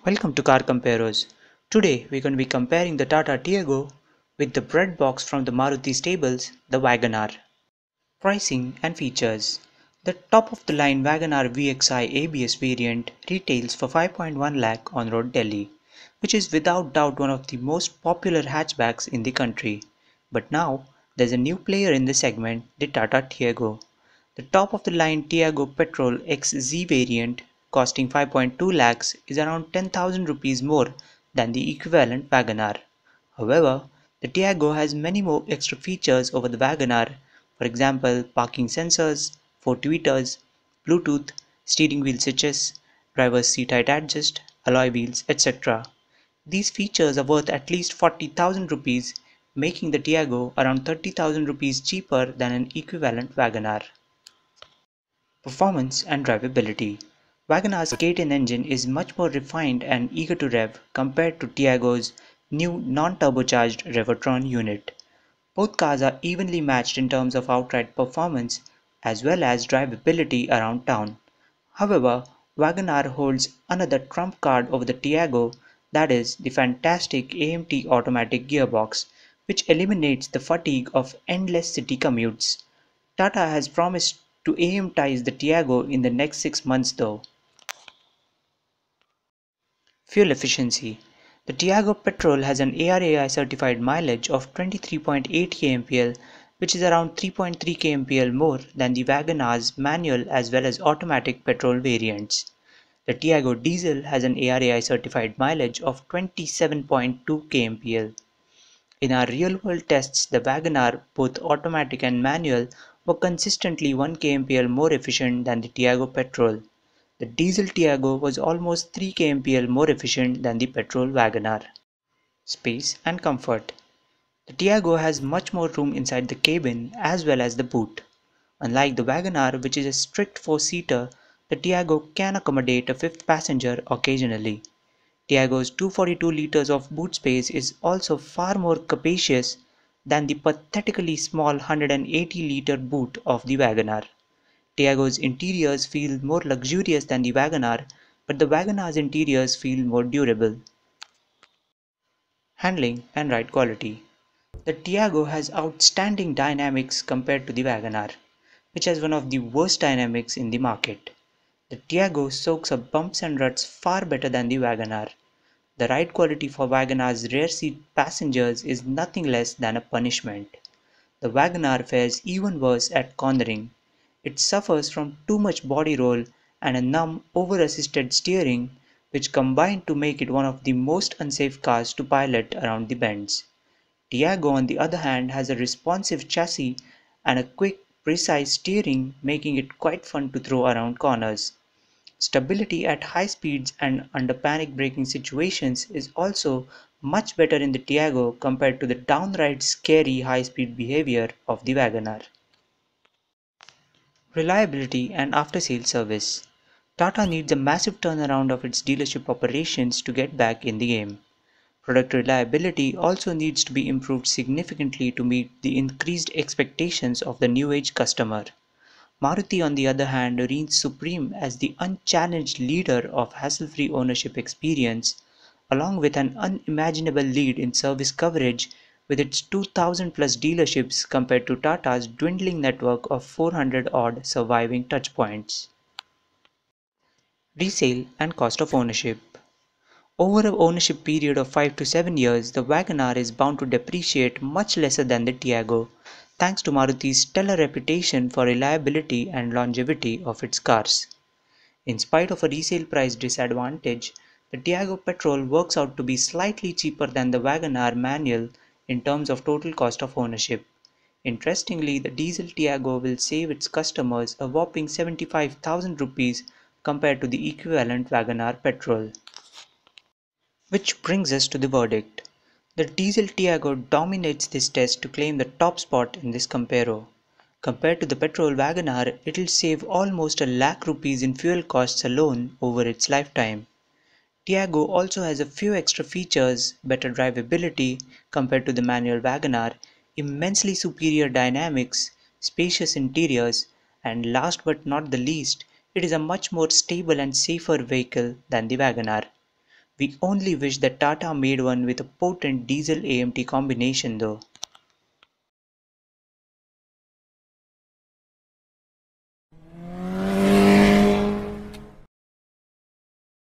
Welcome to Car Comparers. Today we're going to be comparing the Tata Tiago with the bread box from the Maruti stables, the Wagon R. Pricing and features. The top of the line Wagon R VXI ABS variant retails for 5.1 lakh on road Delhi, which is without doubt one of the most popular hatchbacks in the country. But now there's a new player in the segment, the Tata Tiago. The top of the line Tiago Petrol XZ variant, costing 5.2 lakhs, is around 10,000 rupees more than the equivalent Wagon R. However, the Tiago has many more extra features over the Wagon R, for example, parking sensors, 4 tweeters, Bluetooth, steering wheel switches, driver's seat height adjust, alloy wheels, etc. These features are worth at least 40,000 rupees, making the Tiago around 30,000 rupees cheaper than an equivalent Wagon R. Performance and drivability. Wagon R's K10 engine is much more refined and eager to rev compared to Tiago's new non-turbocharged Revertron unit. Both cars are evenly matched in terms of outright performance as well as drivability around town. However, Wagon R holds another trump card over the Tiago, that is, the fantastic AMT automatic gearbox, which eliminates the fatigue of endless city commutes. Tata has promised to AMTize the Tiago in the next 6 months though. Fuel efficiency. The Tiago Petrol has an ARAI certified mileage of 23.8 kmpl, which is around 3.3 kmpl more than the Wagon R's manual as well as automatic petrol variants. The Tiago Diesel has an ARAI certified mileage of 27.2 kmpl. In our real-world tests, the Wagon R, both automatic and manual, were consistently 1 kmpl more efficient than the Tiago Petrol. The diesel Tiago was almost 3 kmpl more efficient than the petrol Wagon R. Space and comfort. The Tiago has much more room inside the cabin as well as the boot. Unlike the Wagon R, which is a strict 4-seater, the Tiago can accommodate a fifth passenger occasionally. Tiago's 242 liters of boot space is also far more capacious than the pathetically small 180-liter boot of the Wagon R. Tiago's interiors feel more luxurious than the Wagon R, but the Wagon R's interiors feel more durable. Handling and ride quality. The Tiago has outstanding dynamics compared to the Wagon R, which has one of the worst dynamics in the market. The Tiago soaks up bumps and ruts far better than the Wagon R. The ride quality for Wagon R's rear seat passengers is nothing less than a punishment. The Wagon R fares even worse at cornering. It suffers from too much body roll and a numb, over-assisted steering, which combine to make it one of the most unsafe cars to pilot around the bends. Tiago, on the other hand, has a responsive chassis and a quick, precise steering, making it quite fun to throw around corners. Stability at high speeds and under panic braking situations is also much better in the Tiago compared to the downright scary high-speed behavior of the Wagon R. Reliability and after-sales service. Tata needs a massive turnaround of its dealership operations to get back in the game. Product reliability also needs to be improved significantly to meet the increased expectations of the new age customer. Maruti, on the other hand, reigns supreme as the unchallenged leader of hassle-free ownership experience, along with an unimaginable lead in service coverage with its 2,000 plus dealerships compared to Tata's dwindling network of 400 odd surviving touchpoints. Resale and cost of ownership. Over a ownership period of 5 to 7 years, the Wagon R is bound to depreciate much lesser than the Tiago, thanks to Maruti's stellar reputation for reliability and longevity of its cars. In spite of a resale price disadvantage, the Tiago Petrol works out to be slightly cheaper than the Wagon R manual in terms of total cost of ownership. Interestingly, the diesel Tiago will save its customers a whopping 75,000 rupees compared to the equivalent Wagon R petrol. Which brings us to the verdict. The diesel Tiago dominates this test to claim the top spot in this comparo. Compared to the petrol Wagon R, it'll save almost a lakh rupees in fuel costs alone over its lifetime. Tiago also has a few extra features, better drivability compared to the manual Wagon R, immensely superior dynamics, spacious interiors, and last but not the least, it is a much more stable and safer vehicle than the Wagon R. We only wish that Tata made one with a potent diesel AMT combination though.